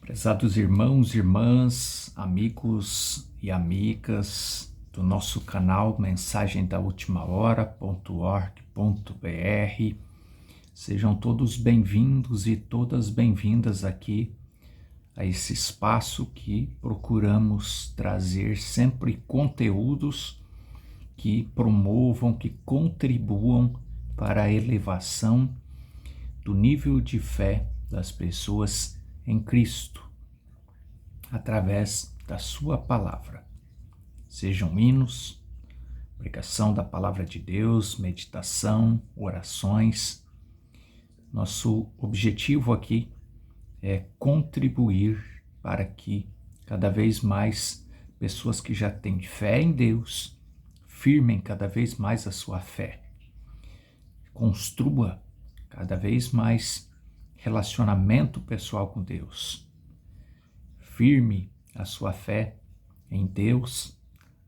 Prezados irmãos, irmãs, amigos e amigas do nosso canal Mensagem da Última Hora.org.br, sejam todos bem-vindos e todas bem-vindas aqui a esse espaço que procuramos trazer sempre conteúdos que promovam, que contribuam para a elevação do nível de fé das pessoas em Cristo, através da sua palavra. Sejam hinos, pregação da palavra de Deus, meditação, orações. Nosso objetivo aqui é contribuir para que cada vez mais pessoas que já têm fé em Deus firmem cada vez mais a sua fé. Construa cada vez mais relacionamento pessoal com Deus. Firme a sua fé em Deus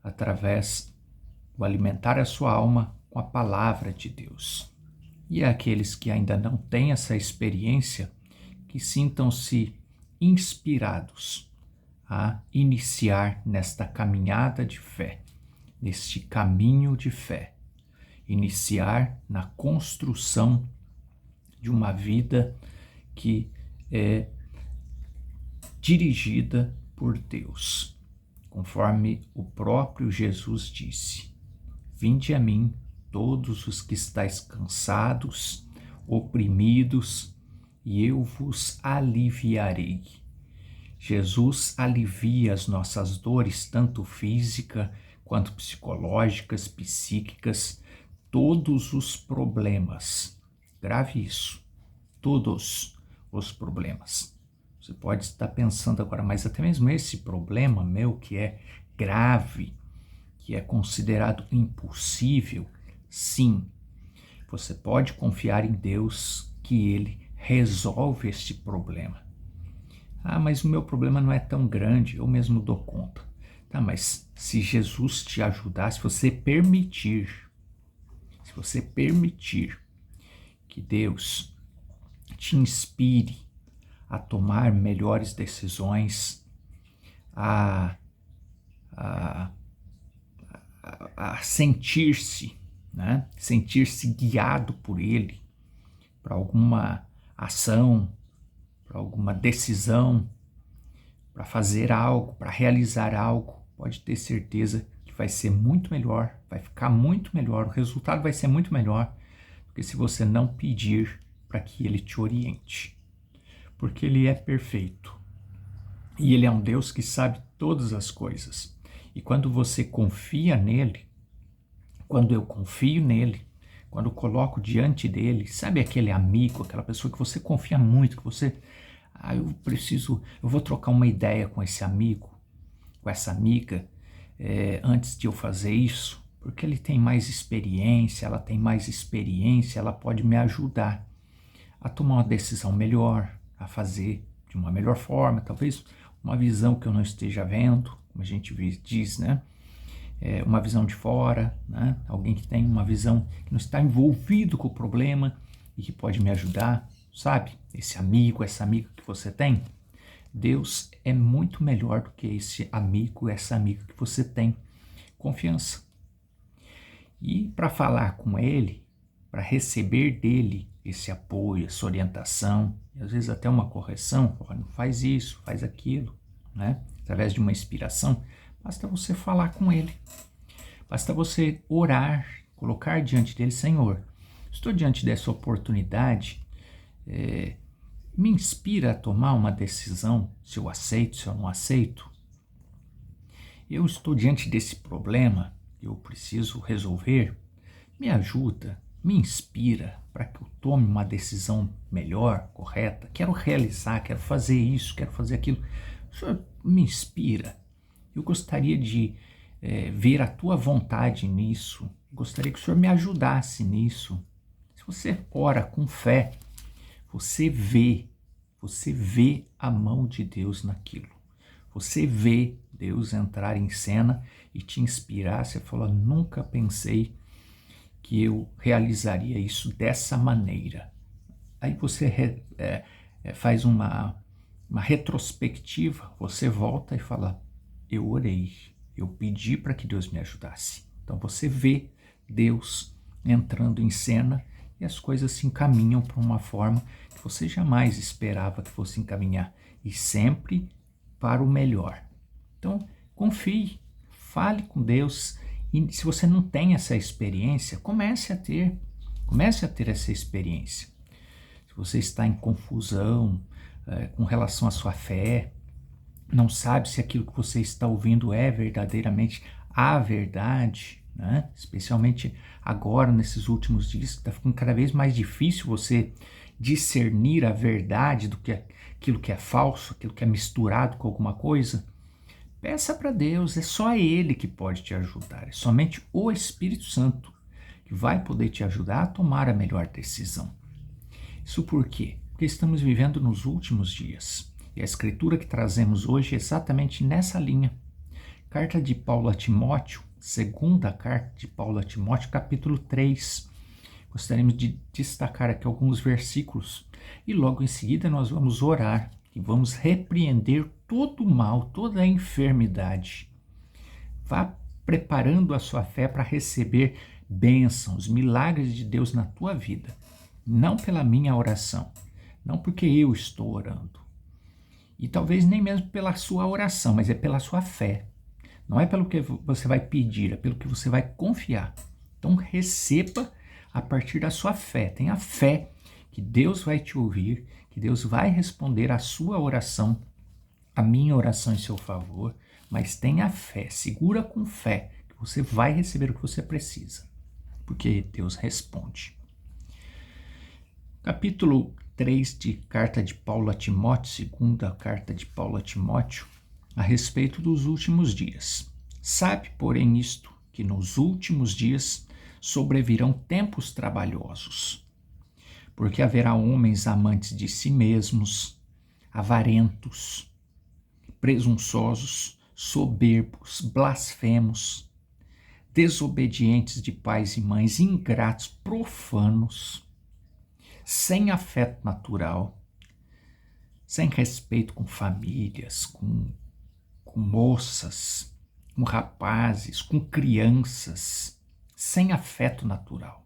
através do alimentar a sua alma com a palavra de Deus. E aqueles que ainda não têm essa experiência, que sintam-se inspirados a iniciar nesta caminhada de fé, neste caminho de fé, iniciar na construção de uma vida que é dirigida por Deus, conforme o próprio Jesus disse: Vinde a mim, todos os que estáis cansados, oprimidos, e eu vos aliviarei. Jesus alivia as nossas dores, tanto física quanto psicológicas, psíquicas, todos os problemas. Grave isso, todos os problemas. Você pode estar pensando agora, mas até mesmo esse problema meu que é grave, que é considerado impossível, sim, você pode confiar em Deus que Ele resolve este problema. Ah, mas o meu problema não é tão grande, eu mesmo dou conta. Tá, mas se Jesus te ajudar, se você permitir que Deus te inspire a tomar melhores decisões, a sentir-se, né? Sentir-se guiado por Ele para alguma ação, para alguma decisão, para fazer algo, para realizar algo, pode ter certeza que vai ser muito melhor, vai ficar muito melhor, o resultado vai ser muito melhor do que se você não pedir para que Ele te oriente, porque Ele é perfeito e Ele é um Deus que sabe todas as coisas. E quando você confia nele, quando eu confio nele, quando eu coloco diante dele, sabe aquele amigo, aquela pessoa que você confia muito, que você, eu vou trocar uma ideia com esse amigo, com essa amiga, antes de eu fazer isso, porque ele tem mais experiência, ela tem mais experiência, ela pode me ajudar a tomar uma decisão melhor, a fazer de uma melhor forma, talvez uma visão que eu não esteja vendo, como a gente diz, né? Uma visão de fora, né? Alguém que tem uma visão que não está envolvido com o problema e que pode me ajudar, sabe? Esse amigo, essa amiga que você tem, Deus é muito melhor do que esse amigo, essa amiga que você tem confiança. E para falar com Ele, para receber dele esse apoio, essa orientação, e às vezes até uma correção, não faz isso, faz aquilo, né? Através de uma inspiração, basta você falar com Ele, basta você orar, colocar diante dele: Senhor, estou diante dessa oportunidade, me inspira a tomar uma decisão, se eu aceito, se eu não aceito. Eu estou diante desse problema, eu preciso resolver, me ajuda, me inspira para que eu tome uma decisão melhor, correta. Quero realizar, quero fazer isso, quero fazer aquilo. O Senhor me inspira. Eu gostaria de ver a tua vontade nisso. Gostaria que o Senhor me ajudasse nisso. Se você ora com fé, você vê a mão de Deus naquilo. Você vê Deus entrar em cena e te inspirar. Você fala: nunca pensei que eu realizaria isso dessa maneira. Aí você faz uma uma retrospectiva, você volta e fala, eu orei, eu pedi para que Deus me ajudasse. Então você vê Deus entrando em cena e as coisas se encaminham para uma forma que você jamais esperava que fosse encaminhar, e sempre para o melhor. Então, confie, fale com Deus, e se você não tem essa experiência, comece a ter essa experiência. Se você está em confusão com relação à sua fé, não sabe se aquilo que você está ouvindo é verdadeiramente a verdade, né? Especialmente agora, nesses últimos dias, que está ficando cada vez mais difícil você discernir a verdade do que aquilo que é falso, aquilo que é misturado com alguma coisa. Peça para Deus, é só Ele que pode te ajudar, é somente o Espírito Santo que vai poder te ajudar a tomar a melhor decisão. Isso por quê? Porque estamos vivendo nos últimos dias. E a escritura que trazemos hoje é exatamente nessa linha. Carta de Paulo a Timóteo, segunda carta de Paulo a Timóteo, capítulo 3. Gostaríamos de destacar aqui alguns versículos. E logo em seguida nós vamos orar e vamos repreender todo o mal, toda a enfermidade. Vá preparando a sua fé para receber bênçãos, milagres de Deus na tua vida. Não pela minha oração, não porque eu estou orando. E talvez nem mesmo pela sua oração, mas é pela sua fé. Não é pelo que você vai pedir, é pelo que você vai confiar. Então receba a partir da sua fé. Tenha fé que Deus vai te ouvir, que Deus vai responder a sua oração, a minha oração em seu favor, mas tenha fé, segura com fé, que você vai receber o que você precisa, porque Deus responde. Capítulo 3 de Carta de Paulo a Timóteo, segunda carta de Paulo a Timóteo, a respeito dos últimos dias. Sabe, porém, isto, que nos últimos dias sobrevirão tempos trabalhosos, porque haverá homens amantes de si mesmos, avarentos, presunçosos, soberbos, blasfemos, desobedientes de pais e mães, ingratos, profanos, sem afeto natural, sem respeito com famílias, com moças, com rapazes, com crianças, sem afeto natural.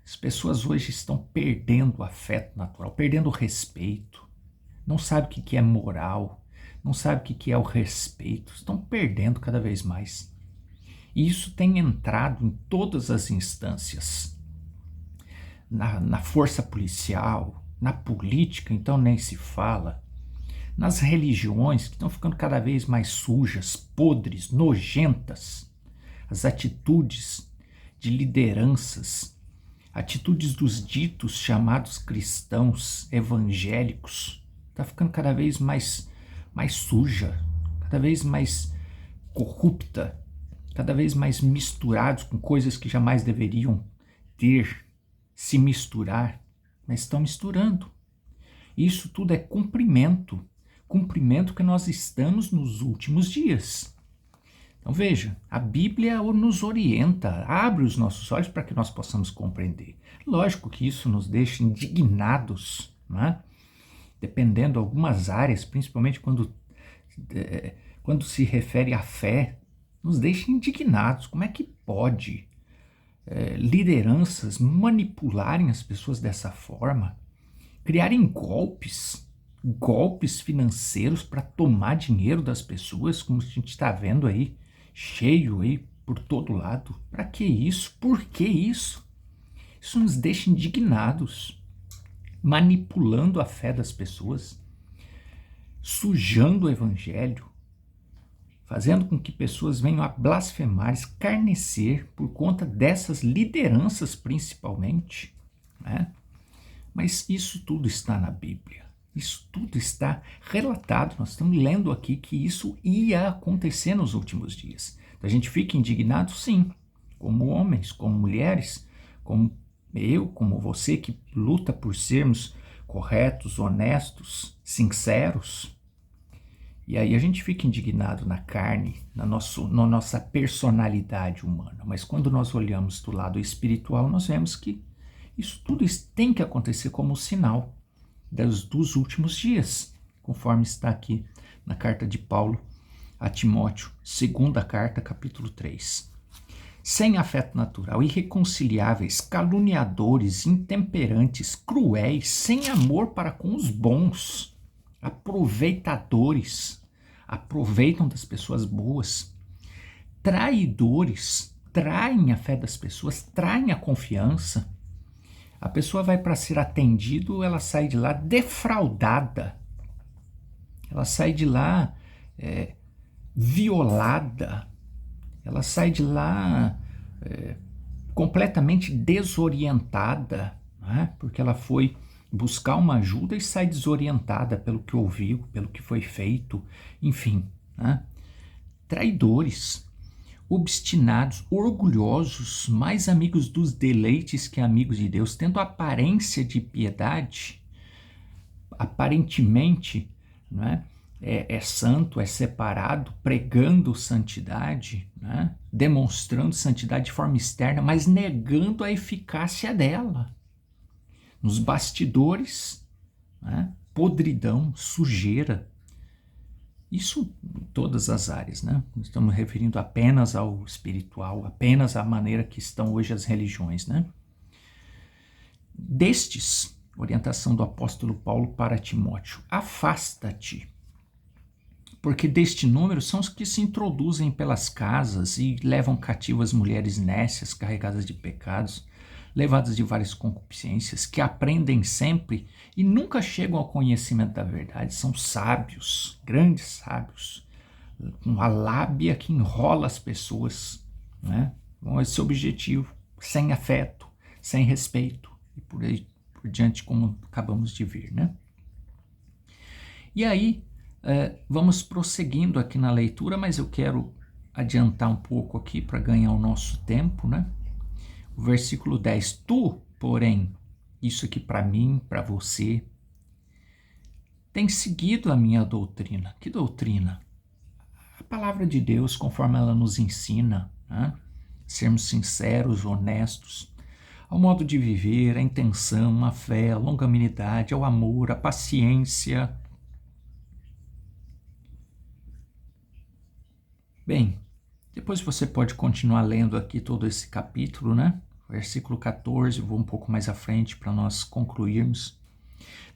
As pessoas hoje estão perdendo o afeto natural, perdendo o respeito, não sabem o que é moral, não sabem o que é o respeito, estão perdendo cada vez mais. E isso tem entrado em todas as instâncias, na força policial, na política, então nem se fala, nas religiões que estão ficando cada vez mais sujas, podres, nojentas, as atitudes de lideranças, atitudes dos ditos chamados cristãos evangélicos, está ficando cada vez mais suja, cada vez mais corrupta, cada vez mais misturados com coisas que jamais deveriam se misturar, mas estão misturando. Isso tudo é cumprimento que nós estamos nos últimos dias. Então veja, a Bíblia nos orienta, abre os nossos olhos para que nós possamos compreender. Lógico que isso nos deixa indignados, né? Dependendo de algumas áreas, principalmente quando se refere à fé, nos deixa indignados. Como é que pode lideranças manipularem as pessoas dessa forma, criarem golpes financeiros para tomar dinheiro das pessoas, como a gente está vendo aí, cheio aí por todo lado? Para que isso? Por que isso? Isso nos deixa indignados, manipulando a fé das pessoas, sujando o evangelho, fazendo com que pessoas venham a blasfemar, escarnecer por conta dessas lideranças principalmente, né? Mas isso tudo está na Bíblia, isso tudo está relatado, nós estamos lendo aqui que isso ia acontecer nos últimos dias. Então a gente fica indignado, sim, como homens, como mulheres, como eu, como você que luta por sermos corretos, honestos, sinceros. E aí a gente fica indignado na carne, na nossa personalidade humana. Mas quando nós olhamos do lado espiritual, nós vemos que isso tudo tem que acontecer como sinal dos últimos dias, conforme está aqui na carta de Paulo a Timóteo, segunda carta, capítulo 3. Sem afeto natural, irreconciliáveis, caluniadores, intemperantes, cruéis, sem amor para com os bons, aproveitadores, aproveitam das pessoas boas, traidores, traem a fé das pessoas, traem a confiança. A pessoa vai para ser atendido, ela sai de lá defraudada, ela sai de lá violada, ela sai de lá completamente desorientada, né? Porque ela foi buscar uma ajuda e sai desorientada pelo que ouviu, pelo que foi feito, enfim, né? Traidores, obstinados, orgulhosos, mais amigos dos deleites que amigos de Deus, tendo aparência de piedade, aparentemente, né, é santo, é separado, pregando santidade, né, demonstrando santidade de forma externa, mas negando a eficácia dela. Nos bastidores, né, podridão, sujeira. Isso em todas as áreas, né? Não estamos referindo apenas ao espiritual, apenas à maneira que estão hoje as religiões, né? Destes, orientação do apóstolo Paulo para Timóteo, afasta-te, porque deste número são os que se introduzem pelas casas e levam cativas mulheres nécias, carregadas de pecados, levadas de várias concupiscências, que aprendem sempre e nunca chegam ao conhecimento da verdade. São sábios, grandes sábios, com uma lábia que enrola as pessoas, né? Com esse objetivo, sem afeto, sem respeito, e por aí por diante, como acabamos de ver, né? E aí, vamos prosseguindo aqui na leitura, mas eu quero adiantar um pouco aqui para ganhar o nosso tempo, né? O versículo 10, tu, porém, isso aqui para mim, para você, tem seguido a minha doutrina. Que doutrina? A palavra de Deus, conforme ela nos ensina, né? Sermos sinceros, honestos, ao modo de viver, a intenção, a fé, a longanimidade, ao amor, a paciência. Bem, depois você pode continuar lendo aqui todo esse capítulo, né? Versículo 14, vou um pouco mais à frente para nós concluirmos.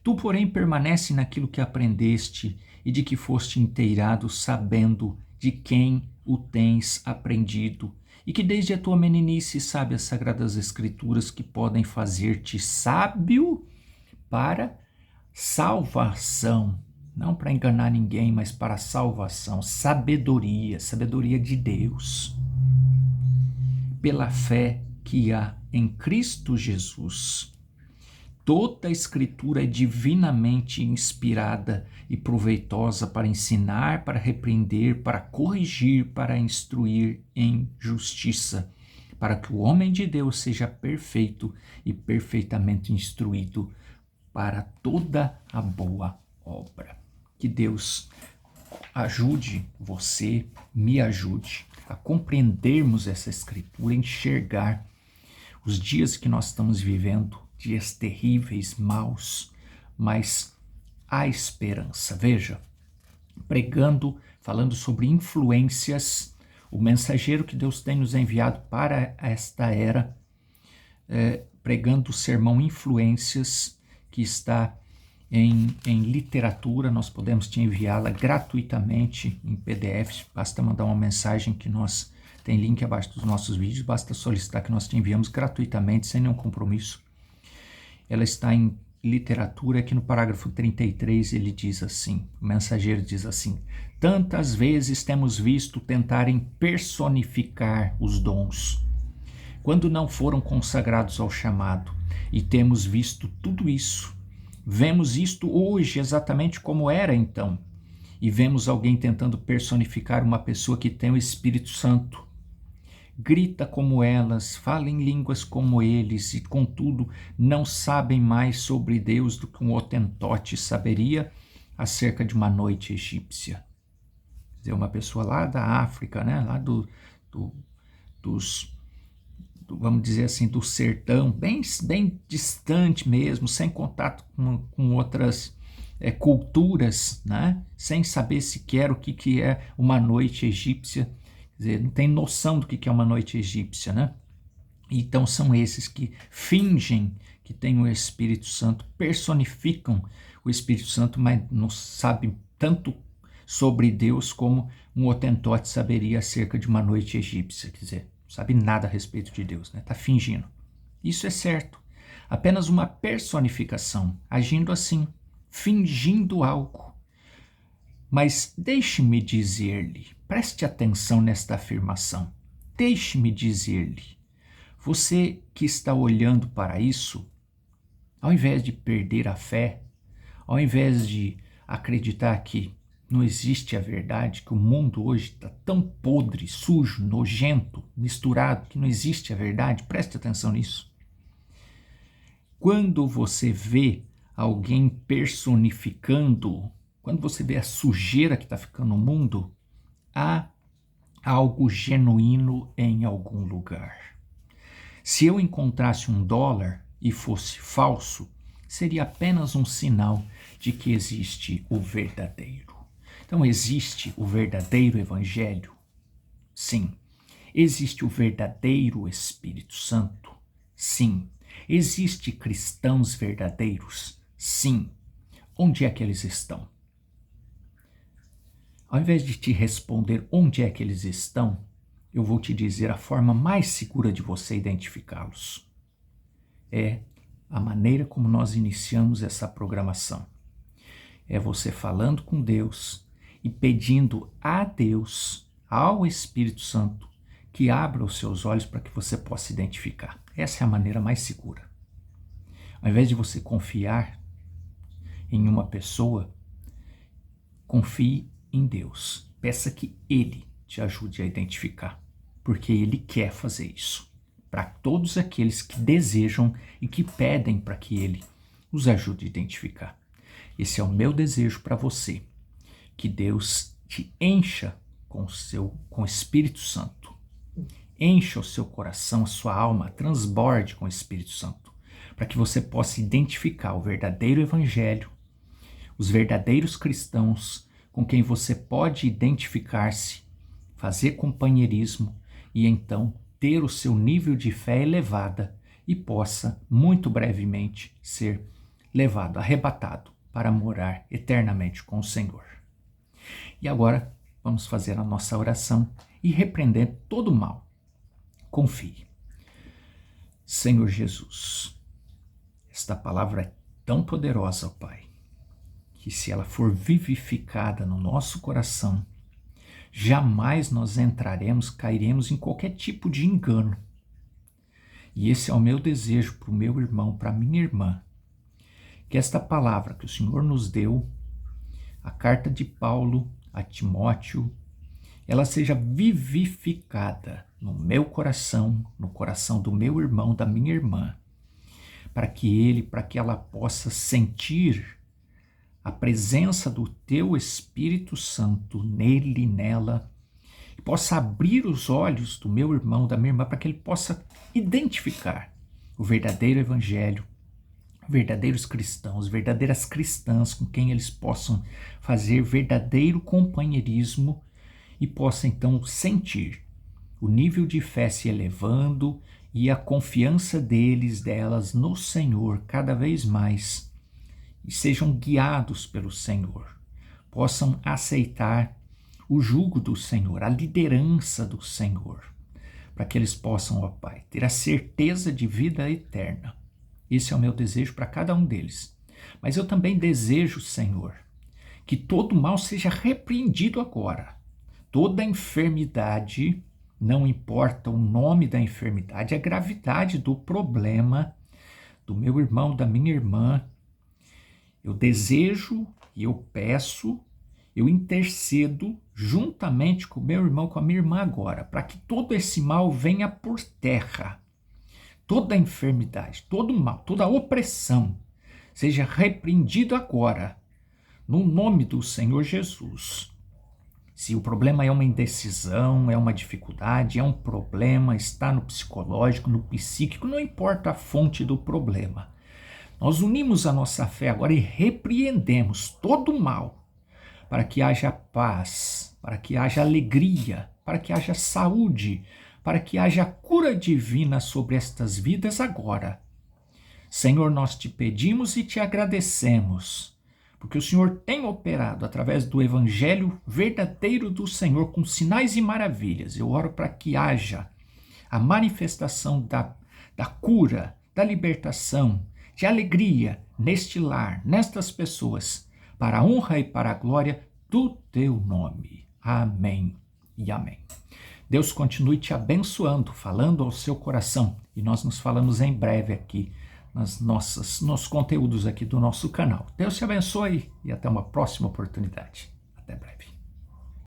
Tu, porém, permanece naquilo que aprendeste e de que foste inteirado, sabendo de quem o tens aprendido, e que desde a tua meninice sabe as sagradas escrituras que podem fazer-te sábio para salvação. Não para enganar ninguém, mas para salvação, sabedoria de Deus, pela fé que há em Cristo Jesus. Toda a Escritura é divinamente inspirada e proveitosa para ensinar, para repreender, para corrigir, para instruir em justiça, para que o homem de Deus seja perfeito e perfeitamente instruído para toda a boa obra. Que Deus ajude você, me ajude a compreendermos essa Escritura, enxergar os dias que nós estamos vivendo, dias terríveis, maus, mas há esperança. Veja, pregando, falando sobre influências, o mensageiro que Deus tem nos enviado para esta era, pregando o sermão Influências, que está em literatura. Nós podemos te enviá-la gratuitamente em PDF, basta mandar uma mensagem que nós tem link abaixo dos nossos vídeos, basta solicitar que nós te enviamos gratuitamente, sem nenhum compromisso. Ela está em literatura, aqui no parágrafo 33 ele diz assim, o mensageiro diz assim: tantas vezes temos visto tentarem personificar os dons, quando não foram consagrados ao chamado, e temos visto tudo isso. Vemos isto hoje exatamente como era então, e vemos alguém tentando personificar uma pessoa que tem o Espírito Santo. Grita como elas, fala em línguas como eles, e contudo não sabem mais sobre Deus do que um hotentote saberia acerca de uma noite egípcia. Quer dizer, uma pessoa lá da África, né? Lá vamos dizer assim, do sertão, bem distante mesmo, sem contato com outras culturas, né? Sem saber sequer o que é uma noite egípcia, quer dizer, não tem noção do que é uma noite egípcia, né? Então são esses que fingem que têm o Espírito Santo, personificam o Espírito Santo, mas não sabem tanto sobre Deus como um hotentote saberia acerca de uma noite egípcia, quer dizer, não sabe nada a respeito de Deus, né? Está fingindo. Isso é certo. Apenas uma personificação, agindo assim, fingindo algo. Mas deixe-me dizer-lhe, preste atenção nesta afirmação, deixe-me dizer-lhe, você que está olhando para isso, ao invés de perder a fé, ao invés de acreditar que não existe a verdade, que o mundo hoje está tão podre, sujo, nojento, misturado, que não existe a verdade, preste atenção nisso. Quando você vê alguém personificando, quando você vê a sujeira que está ficando no mundo, há algo genuíno em algum lugar. Se eu encontrasse $1 e fosse falso, seria apenas um sinal de que existe o verdadeiro. Então, existe o verdadeiro Evangelho? Sim. Existe o verdadeiro Espírito Santo? Sim. Existem cristãos verdadeiros? Sim. Onde é que eles estão? Ao invés de te responder onde é que eles estão, eu vou te dizer a forma mais segura de você identificá-los. É a maneira como nós iniciamos essa programação. É você falando com Deus e pedindo a Deus, ao Espírito Santo, que abra os seus olhos para que você possa identificar. Essa é a maneira mais segura. Ao invés de você confiar em uma pessoa, confie em Deus. Peça que Ele te ajude a identificar, porque Ele quer fazer isso. Para todos aqueles que desejam e que pedem para que Ele os ajude a identificar. Esse é o meu desejo para você, que Deus te encha com o Espírito Santo. Encha o seu coração, a sua alma, transborde com o Espírito Santo, para que você possa identificar o verdadeiro Evangelho, os verdadeiros cristãos com quem você pode identificar-se, fazer companheirismo e então ter o seu nível de fé elevada e possa, muito brevemente, ser levado, arrebatado para morar eternamente com o Senhor. E agora vamos fazer a nossa oração e repreender todo o mal. Confie. Senhor Jesus, esta palavra é tão poderosa, ó Pai, que se ela for vivificada no nosso coração, jamais nós cairemos em qualquer tipo de engano. E esse é o meu desejo para o meu irmão, para a minha irmã, que esta palavra que o Senhor nos deu, a carta de Paulo a Timóteo, ela seja vivificada no meu coração, no coração do meu irmão, da minha irmã, para que ela possa sentir a presença do teu Espírito Santo nele e nela, e possa abrir os olhos do meu irmão, da minha irmã, para que ele possa identificar o verdadeiro Evangelho, verdadeiros cristãos, verdadeiras cristãs com quem eles possam fazer verdadeiro companheirismo e possa então sentir o nível de fé se elevando e a confiança delas no Senhor cada vez mais, e sejam guiados pelo Senhor, possam aceitar o jugo do Senhor, a liderança do Senhor, para que eles possam, ó Pai, ter a certeza de vida eterna. Esse é o meu desejo para cada um deles. Mas eu também desejo, Senhor, que todo mal seja repreendido agora. Toda enfermidade, não importa o nome da enfermidade, a gravidade do problema do meu irmão, da minha irmã, eu desejo e eu peço, eu intercedo juntamente com o meu irmão, com a minha irmã agora, para que todo esse mal venha por terra. Toda enfermidade, todo mal, toda opressão seja repreendido agora, no nome do Senhor Jesus. Se o problema é uma indecisão, é uma dificuldade, é um problema, está no psicológico, no psíquico, não importa a fonte do problema. Nós unimos a nossa fé agora e repreendemos todo o mal, para que haja paz, para que haja alegria, para que haja saúde, para que haja cura divina sobre estas vidas agora. Senhor, nós te pedimos e te agradecemos, porque o Senhor tem operado através do evangelho verdadeiro do Senhor com sinais e maravilhas. Eu oro para que haja a manifestação da cura, da libertação, de alegria neste lar, nestas pessoas, para a honra e para a glória do teu nome. Amém e amém. Deus continue te abençoando, falando ao seu coração. E nós nos falamos em breve aqui nos conteúdos aqui do nosso canal. Deus te abençoe e até uma próxima oportunidade. Até breve.